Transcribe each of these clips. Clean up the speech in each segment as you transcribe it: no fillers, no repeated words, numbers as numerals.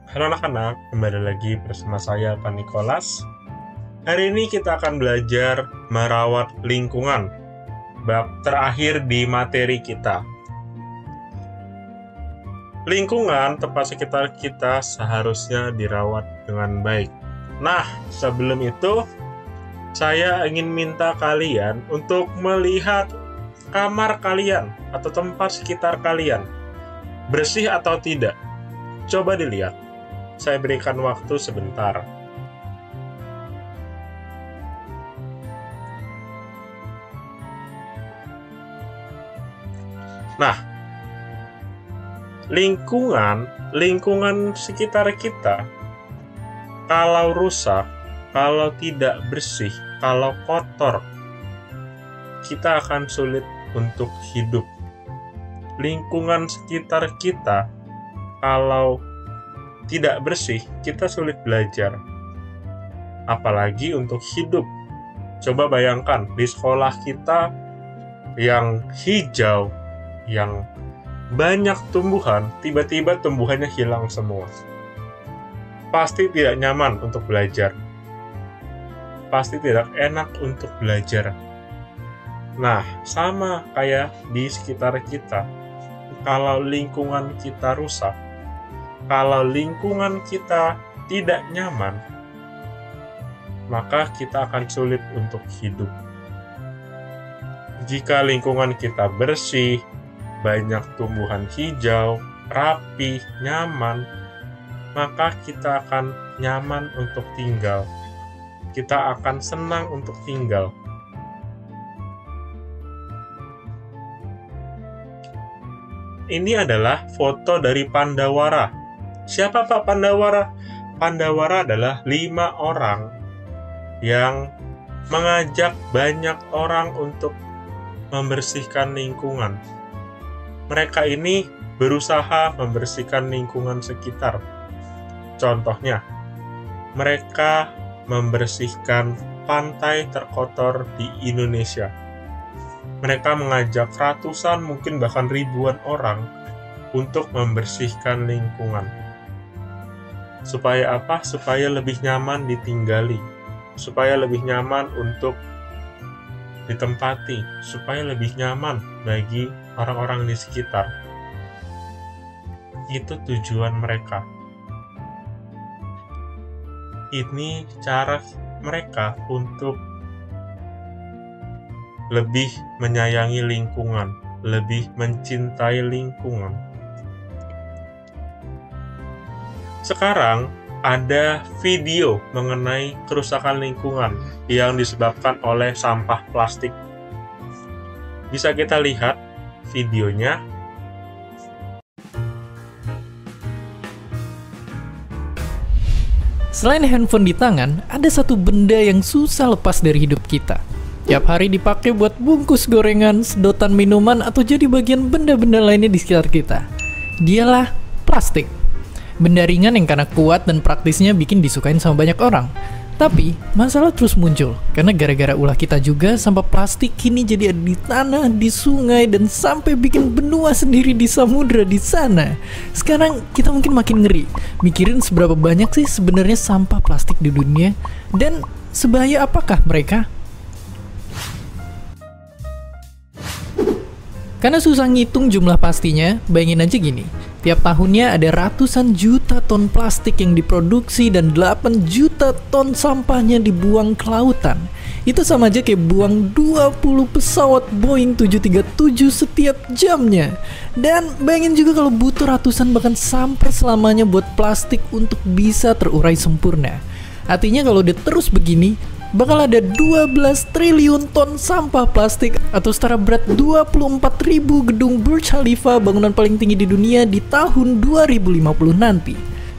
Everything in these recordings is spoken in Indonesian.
Halo anak-anak, kembali lagi bersama saya Pak Nikolas. Hari ini kita akan belajar merawat lingkungan, bab terakhir di materi kita. Lingkungan tempat sekitar kita seharusnya dirawat dengan baik. Nah, sebelum itu, saya ingin minta kalian untuk melihat kamar kalian atau tempat sekitar kalian. Bersih atau tidak? Coba dilihat. Saya berikan waktu sebentar. Nah, lingkungan sekitar kita, kalau rusak, kalau tidak bersih, kalau kotor, kita akan sulit untuk hidup. Lingkungan sekitar kita, kalau tidak bersih, kita sulit belajar. Apalagi untuk hidup. Coba bayangkan, di sekolah kita yang hijau, yang banyak tumbuhan, tiba-tiba tumbuhannya hilang semua. Pasti tidak nyaman untuk belajar. Pasti tidak enak untuk belajar. Nah, sama kayak di sekitar kita. Kalau lingkungan kita rusak, kalau lingkungan kita tidak nyaman, maka kita akan sulit untuk hidup. Jika lingkungan kita bersih, banyak tumbuhan hijau, rapi, nyaman, maka kita akan nyaman untuk tinggal. Kita akan senang untuk tinggal. Ini adalah foto dari Pandawara. Siapa Pak Pandawara? Pandawara adalah 5 orang yang mengajak banyak orang untuk membersihkan lingkungan. Mereka ini berusaha membersihkan lingkungan sekitar. Contohnya, mereka membersihkan pantai terkotor di Indonesia. Mereka mengajak ratusan, mungkin bahkan ribuan orang untuk membersihkan lingkungan. Supaya apa? Supaya lebih nyaman ditinggali, supaya lebih nyaman untuk ditempati, supaya lebih nyaman bagi orang-orang di sekitar. Itu tujuan mereka. Ini cara mereka untuk lebih menyayangi lingkungan, lebih mencintai lingkungan. Sekarang ada video mengenai kerusakan lingkungan yang disebabkan oleh sampah plastik. Bisa kita lihat videonya. Selain handphone di tangan, ada satu benda yang susah lepas dari hidup kita. Tiap hari dipakai buat bungkus gorengan, sedotan minuman, atau jadi bagian benda-benda lainnya di sekitar kita. Dialah plastik. Benda ringan yang karena kuat dan praktisnya bikin disukain sama banyak orang. Tapi, masalah terus muncul, karena gara-gara ulah kita juga, sampah plastik kini jadi ada di tanah, di sungai, dan sampai bikin benua sendiri di samudra di sana. Sekarang, kita mungkin makin ngeri, mikirin seberapa banyak sih sebenarnya sampah plastik di dunia, dan sebahaya apakah mereka? Karena susah ngitung jumlah pastinya, bayangin aja gini. Tiap tahunnya ada ratusan juta ton plastik yang diproduksi dan 8 juta ton sampahnya dibuang ke lautan. Itu sama aja kayak buang 20 pesawat Boeing 737 setiap jamnya. Dan bayangin juga kalau butuh ratusan bahkan sampai selamanya buat plastik untuk bisa terurai sempurna. Artinya kalau dia terus begini, bakal ada 12 triliun ton sampah plastik atau setara berat 24.000 gedung Burj Khalifa, bangunan paling tinggi di dunia, di tahun 2050 nanti.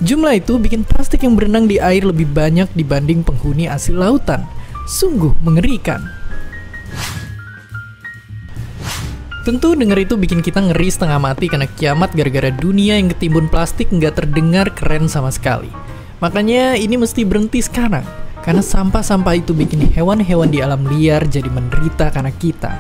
Jumlah itu bikin plastik yang berenang di air lebih banyak dibanding penghuni asli lautan. Sungguh mengerikan. Tentu denger itu bikin kita ngeri setengah mati karena kiamat gara-gara dunia yang ketimbun plastik nggak terdengar keren sama sekali. Makanya ini mesti berhenti sekarang. Karena sampah-sampah itu bikin hewan-hewan di alam liar jadi menderita karena kita.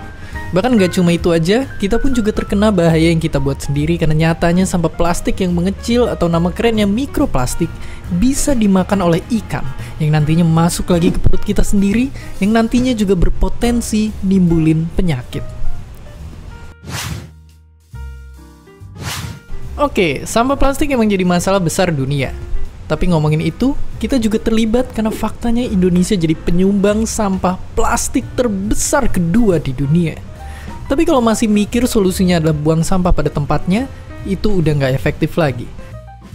Bahkan nggak cuma itu aja, kita pun juga terkena bahaya yang kita buat sendiri karena nyatanya sampah plastik yang mengecil atau nama kerennya mikroplastik bisa dimakan oleh ikan yang nantinya masuk lagi ke perut kita sendiri yang nantinya juga berpotensi nimbulin penyakit. Oke, sampah plastik emang jadi masalah besar dunia. Tapi ngomongin itu, kita juga terlibat karena faktanya Indonesia jadi penyumbang sampah plastik terbesar kedua di dunia. Tapi kalau masih mikir solusinya adalah buang sampah pada tempatnya, itu udah nggak efektif lagi.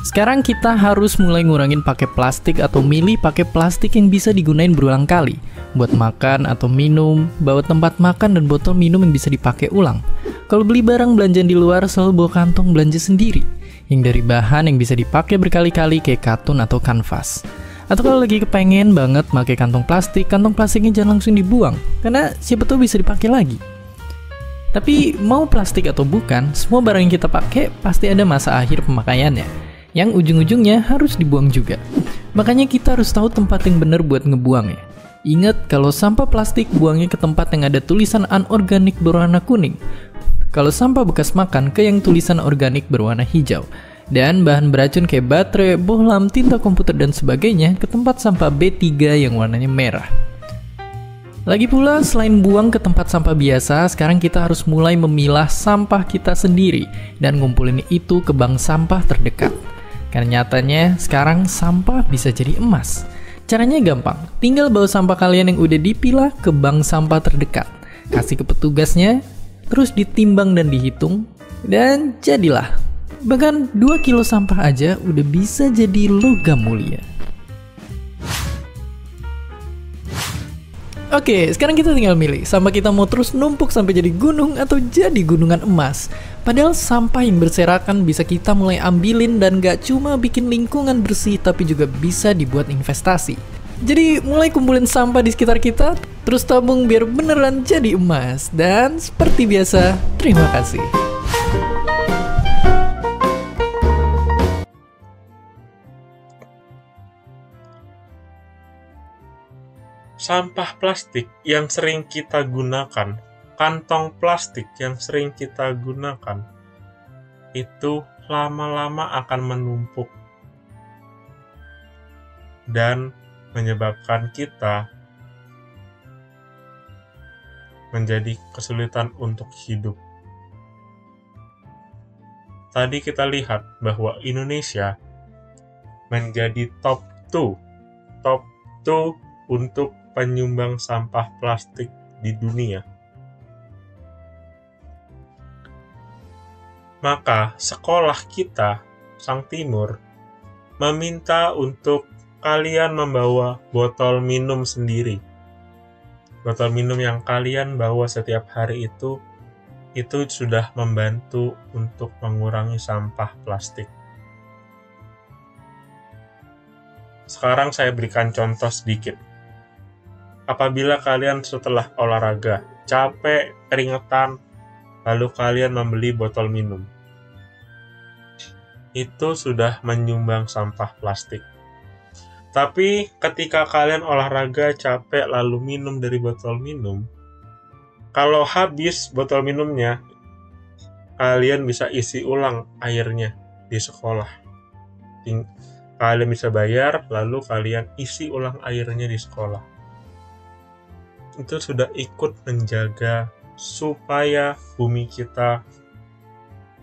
Sekarang kita harus mulai ngurangin pakai plastik atau milih pakai plastik yang bisa digunain berulang kali. Buat makan atau minum, bawa tempat makan dan botol minum yang bisa dipakai ulang. Kalau beli barang belanjaan di luar, selalu bawa kantong belanja sendiri. Yang dari bahan yang bisa dipakai berkali-kali kayak katun atau kanvas. Atau kalau lagi kepengen banget pakai kantong plastiknya jangan langsung dibuang. Karena siapa tahu bisa dipakai lagi. Tapi mau plastik atau bukan, semua barang yang kita pakai pasti ada masa akhir pemakaiannya, yang ujung-ujungnya harus dibuang juga. Makanya kita harus tahu tempat yang benar buat ngebuangnya. Ingat kalau sampah plastik buangnya ke tempat yang ada tulisan anorganik berwarna kuning. Kalau sampah bekas makan ke yang tulisan organik berwarna hijau. Dan bahan beracun kayak baterai, bohlam, tinta komputer dan sebagainya ke tempat sampah B3 yang warnanya merah. Lagi pula, selain buang ke tempat sampah biasa, sekarang kita harus mulai memilah sampah kita sendiri dan ngumpulin itu ke bank sampah terdekat. Karena nyatanya, sekarang sampah bisa jadi emas. Caranya gampang, tinggal bawa sampah kalian yang udah dipilah ke bank sampah terdekat. Kasih ke petugasnya, terus ditimbang dan dihitung, dan jadilah. Bahkan 2 kilo sampah aja udah bisa jadi logam mulia. Oke, sekarang kita tinggal milih, sampah kita mau terus numpuk sampai jadi gunung atau jadi gunungan emas. Padahal sampah yang berserakan bisa kita mulai ambilin dan gak cuma bikin lingkungan bersih tapi juga bisa dibuat investasi. Jadi mulai kumpulin sampah di sekitar kita, terus tabung biar beneran jadi emas. Dan seperti biasa, terima kasih. Sampah plastik yang sering kita gunakan, kantong plastik yang sering kita gunakan, itu lama-lama akan menumpuk dan menyebabkan kita menjadi kesulitan untuk hidup. Tadi kita lihat bahwa Indonesia menjadi top 2 untuk penyumbang sampah plastik di dunia. Maka sekolah kita, Sang Timur, meminta untuk kalian membawa botol minum sendiri. Botol minum yang kalian bawa setiap hari itu sudah membantu untuk mengurangi sampah plastik. Sekarang saya berikan contoh sedikit. Apabila kalian setelah olahraga, capek, keringetan, lalu kalian membeli botol minum, itu sudah menyumbang sampah plastik. Tapi ketika kalian olahraga, capek, lalu minum dari botol minum, kalau habis botol minumnya, kalian bisa isi ulang airnya di sekolah. Kalian bisa bayar, lalu kalian isi ulang airnya di sekolah. Itu sudah ikut menjaga supaya bumi kita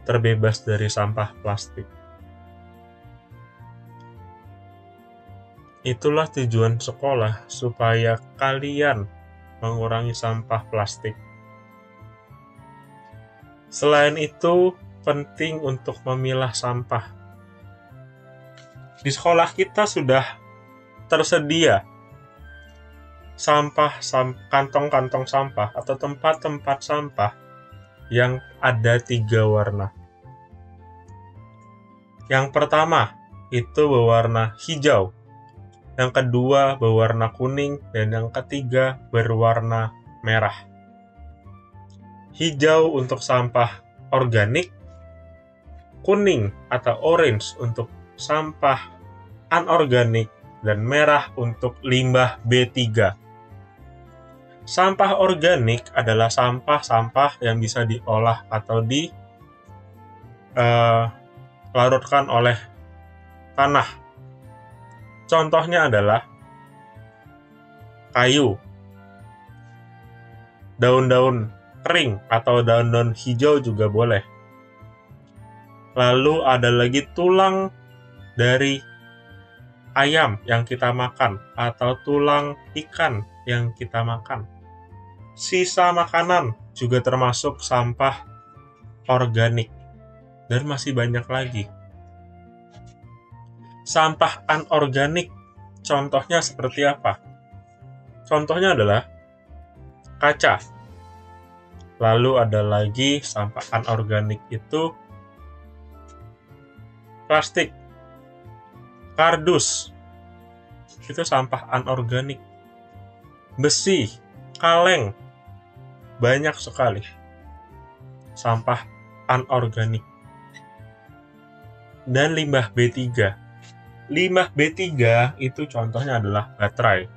terbebas dari sampah plastik. Itulah tujuan sekolah, supaya kalian mengurangi sampah plastik. Selain itu, penting untuk memilah sampah. Di sekolah kita sudah tersedia kantong-kantong sampah atau tempat-tempat sampah yang ada 3 warna. Yang pertama itu berwarna hijau, yang kedua berwarna kuning, dan yang ketiga berwarna merah. Hijau untuk sampah organik, kuning atau orange untuk sampah anorganik, dan merah untuk limbah B3. Sampah organik adalah sampah-sampah yang bisa diolah atau dilarutkan oleh tanah. Contohnya adalah kayu, daun-daun kering atau daun-daun hijau juga boleh. Lalu ada lagi tulang dari ayam yang kita makan atau tulang ikan yang kita makan. Sisa makanan juga termasuk sampah organik dan masih banyak lagi. Sampah anorganik contohnya seperti apa? Contohnya adalah kaca. Lalu ada lagi sampah anorganik itu plastik, kardus, itu sampah anorganik. Besi, kaleng, banyak sekali sampah anorganik. Dan limbah B3. Limbah B3 itu contohnya adalah baterai,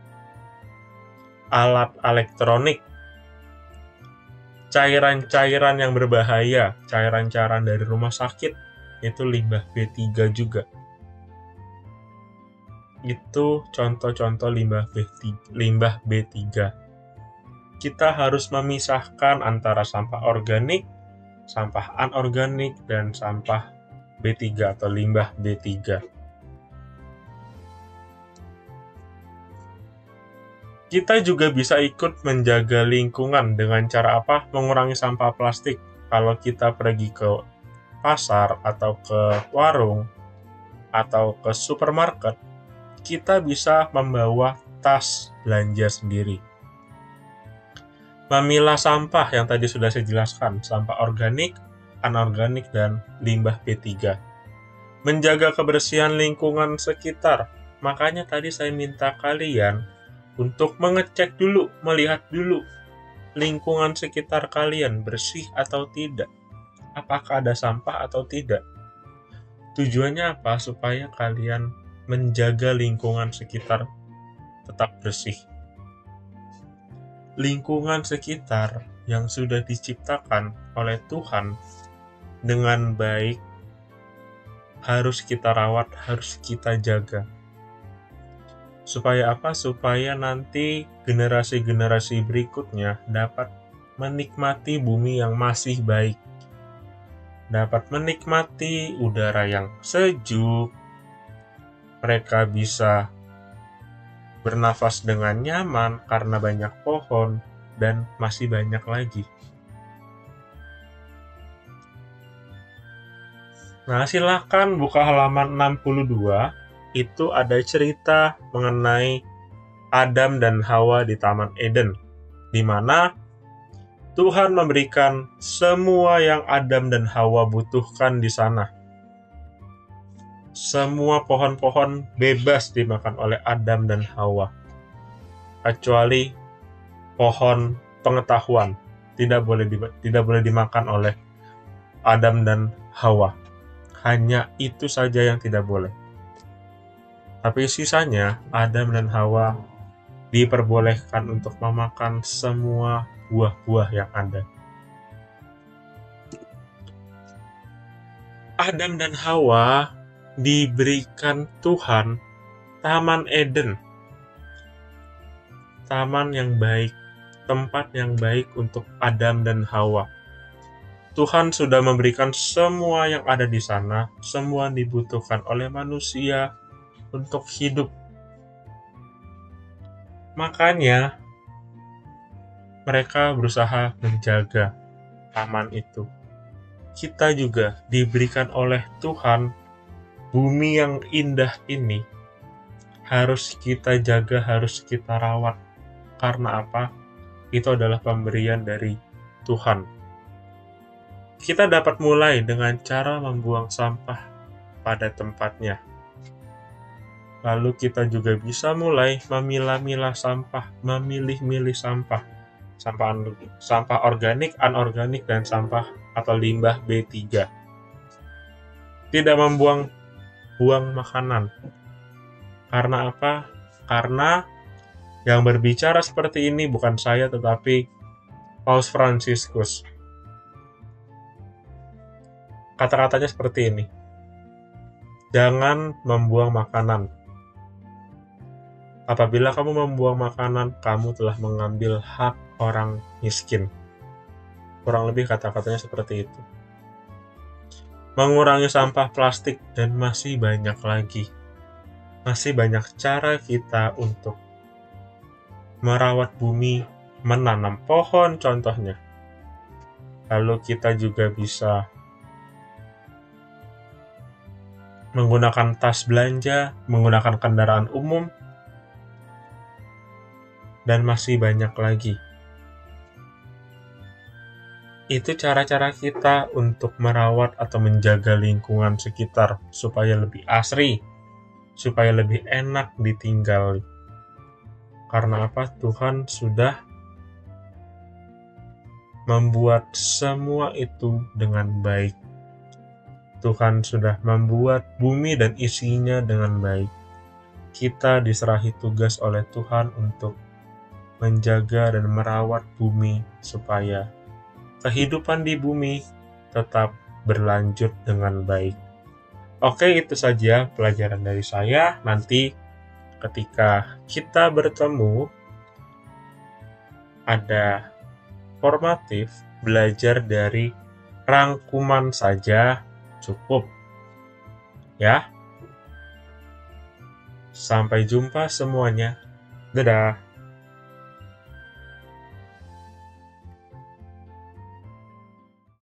alat elektronik, cairan-cairan yang berbahaya, cairan-cairan dari rumah sakit, itu limbah B3 juga. Itu contoh-contoh limbah B3. Kita harus memisahkan antara sampah organik, sampah anorganik, dan sampah B3 atau limbah B3. Kita juga bisa ikut menjaga lingkungan dengan cara apa? Mengurangi sampah plastik. Kalau kita pergi ke pasar atau ke warung atau ke supermarket, kita bisa membawa tas belanja sendiri. Memilah sampah yang tadi sudah saya jelaskan, sampah organik, anorganik, dan limbah B3. Menjaga kebersihan lingkungan sekitar. Makanya tadi saya minta kalian untuk mengecek dulu, melihat dulu lingkungan sekitar kalian bersih atau tidak. Apakah ada sampah atau tidak. Tujuannya apa? Supaya kalian menjaga lingkungan sekitar tetap bersih. Lingkungan sekitar yang sudah diciptakan oleh Tuhan dengan baik harus kita rawat, harus kita jaga. Supaya apa? Supaya nanti generasi-generasi berikutnya dapat menikmati bumi yang masih baik. Dapat menikmati udara yang sejuk. Mereka bisa bernafas dengan nyaman karena banyak pohon dan masih banyak lagi. Nah, silakan buka halaman 62. Itu ada cerita mengenai Adam dan Hawa di Taman Eden, di mana Tuhan memberikan semua yang Adam dan Hawa butuhkan di sana. Semua pohon-pohon bebas dimakan oleh Adam dan Hawa, kecuali pohon pengetahuan tidak boleh dimakan oleh Adam dan Hawa. Hanya itu saja yang tidak boleh. Tapi sisanya, Adam dan Hawa diperbolehkan untuk memakan semua buah-buah yang ada. Adam dan Hawa diberikan Tuhan Taman Eden. Taman yang baik, tempat yang baik untuk Adam dan Hawa. Tuhan sudah memberikan semua yang ada di sana, semua dibutuhkan oleh manusia untuk hidup. Makanya mereka berusaha menjaga taman itu. Kita juga diberikan oleh Tuhan bumi yang indah ini, harus kita jaga, harus kita rawat. Karena apa? Itu adalah pemberian dari Tuhan. Kita dapat mulai dengan cara membuang sampah pada tempatnya. Lalu kita juga bisa mulai memilah-milah sampah, memilih-milih sampah. Sampah organik, anorganik, dan sampah atau limbah B3. Tidak membuang makanan. Karena apa? Karena Yang berbicara seperti ini bukan saya, tetapi Paus Fransiskus. Kata-katanya seperti ini. Jangan membuang makanan. Apabila kamu membuang makanan, kamu telah mengambil hak orang miskin. Kurang lebih kata-katanya seperti itu. Mengurangi sampah plastik, dan masih banyak lagi. Masih banyak cara kita untuk merawat bumi, menanam pohon contohnya. Lalu kita juga bisa menggunakan tas belanja, menggunakan kendaraan umum, dan masih banyak lagi. Itu cara-cara kita untuk merawat atau menjaga lingkungan sekitar supaya lebih asri, supaya lebih enak ditinggali. Karena apa? Tuhan sudah membuat semua itu dengan baik. Tuhan sudah membuat bumi dan isinya dengan baik. Kita diserahi tugas oleh Tuhan untuk menjaga dan merawat bumi supaya kehidupan di bumi tetap berlanjut dengan baik. Oke, itu saja pelajaran dari saya. Nanti ketika kita bertemu, ada formatif, belajar dari rangkuman saja cukup. Ya. Sampai jumpa semuanya. Dadah.